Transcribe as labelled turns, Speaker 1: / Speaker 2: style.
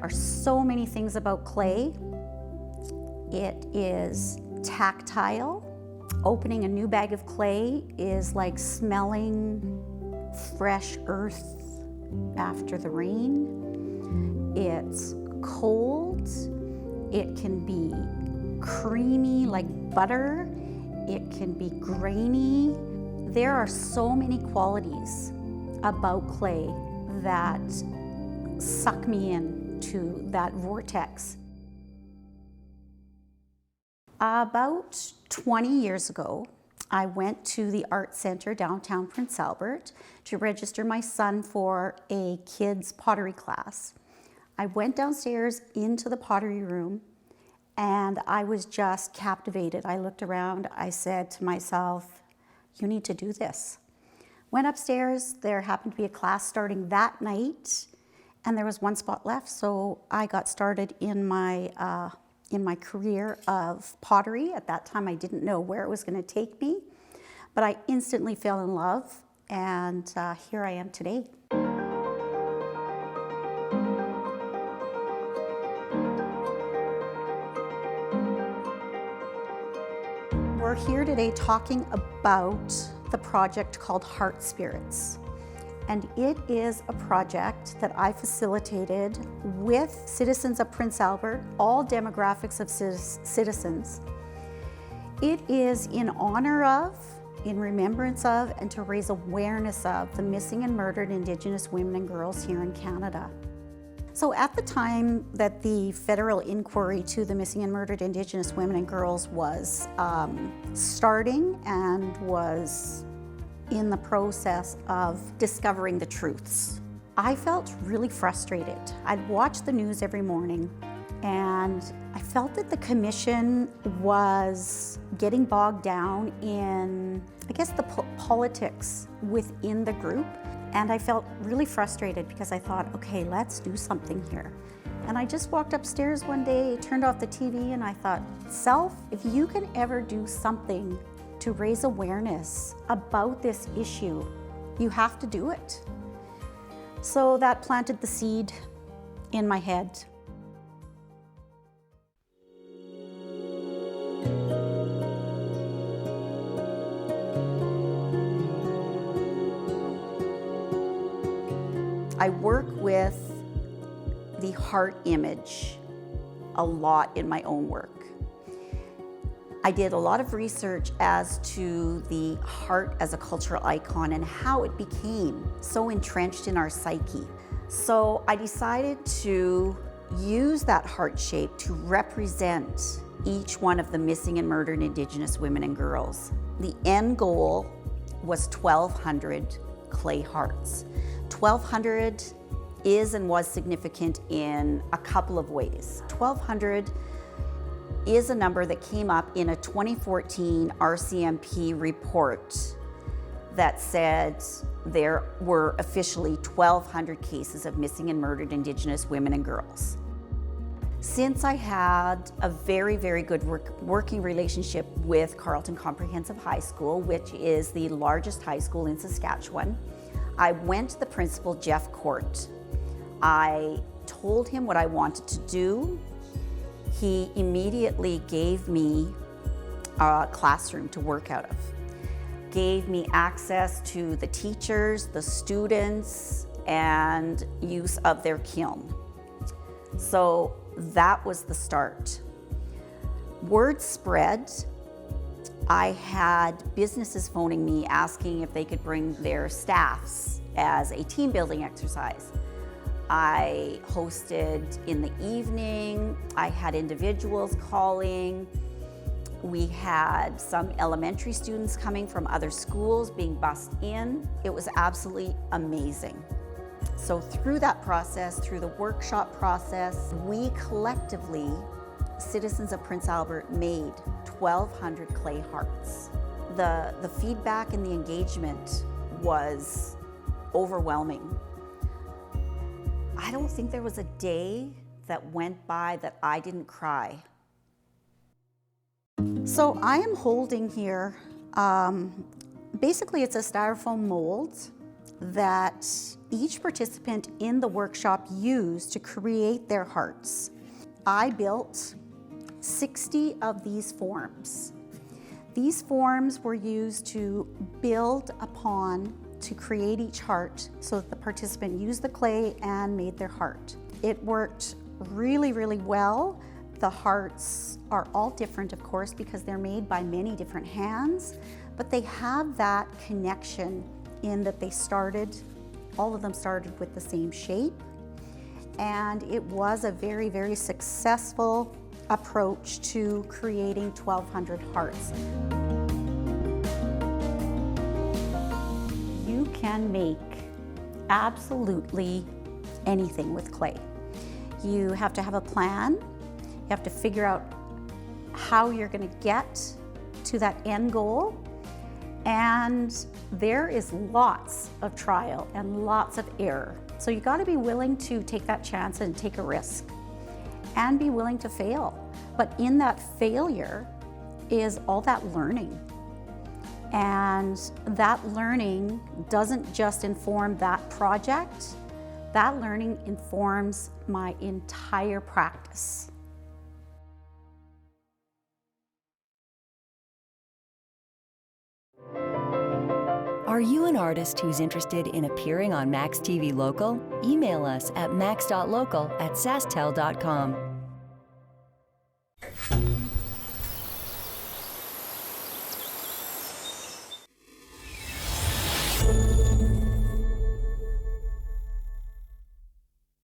Speaker 1: are so many things about clay. It is tactile. Opening a new bag of clay is like smelling fresh earth after the rain. It's cold. It can be creamy like butter. It can be grainy. There are so many qualities about clay that suck me into that vortex. About 20 years ago, I went to the art center downtown Prince Albert to register my son for a kids pottery class. I went downstairs into the pottery room and I was just captivated. I looked around, I said to myself, you need to do this. Went upstairs, there happened to be a class starting that night and there was one spot left, so I got started in my career of pottery. At that time, I didn't know where it was going to take me, but I instantly fell in love, and here I am today. We're here today talking about the project called Heart Spirits. And it is a project that I facilitated with citizens of Prince Albert, all demographics of citizens. It is in honor of, in remembrance of, and to raise awareness of the missing and murdered Indigenous women and girls here in Canada. So at the time that the federal inquiry to the missing and murdered Indigenous women and girls was starting and was in the process of discovering the truths, I felt really frustrated. I'd watch the news every morning and I felt that the commission was getting bogged down in, I guess, the politics within the group. And I felt really frustrated because I thought, okay, let's do something here. And I just walked upstairs one day, turned off the TV, and I thought, self, if you can ever do something to raise awareness about this issue, you have to do it. So that planted the seed in my head. I work with the heart image a lot in my own work. I did a lot of research as to the heart as a cultural icon and how it became so entrenched in our psyche. So I decided to use that heart shape to represent each one of the missing and murdered Indigenous women and girls. The end goal was 1,200 clay hearts. 1,200 is and was significant in a couple of ways. 1,200 is a number that came up in a 2014 RCMP report that said there were officially 1,200 cases of missing and murdered Indigenous women and girls. Since I had a very, very good working relationship with Carleton Comprehensive High School, which is the largest high school in Saskatchewan, I went to the principal, Jeff Court. I told him what I wanted to do. He immediately gave me a classroom to work out of, gave me access to the teachers, the students, and use of their kiln. So that was the start. Word spread. I had businesses phoning me asking if they could bring their staffs as a team building exercise. I hosted in the evening. I had individuals calling. We had some elementary students coming from other schools being bussed in. It was absolutely amazing. So through that process, through the workshop process, we collectively, citizens of Prince Albert, made 1,200 clay hearts. The feedback and the engagement was overwhelming. I don't think there was a day that went by that I didn't cry. So I am holding here, basically it's a styrofoam mold that each participant in the workshop used to create their hearts. I built 60 of these forms. These forms were used to build upon to create each heart so that the participant used the clay and made their heart. It worked really, really well. The hearts are all different, of course, because they're made by many different hands, but they have that connection in that they started, all of them started with the same shape. And it was a very, very successful approach to creating 1,200 hearts. You can make absolutely anything with clay. You have to have a plan. You have to figure out how you're going to get to that end goal. And there is lots of trial and lots of error. So you got to be willing to take that chance and take a risk and be willing to fail. But in that failure is all that learning. And that learning doesn't just inform that project, that learning informs my entire practice.
Speaker 2: Are you an artist who's interested in appearing on maxTV Local? Email us at max.local@sastel.com.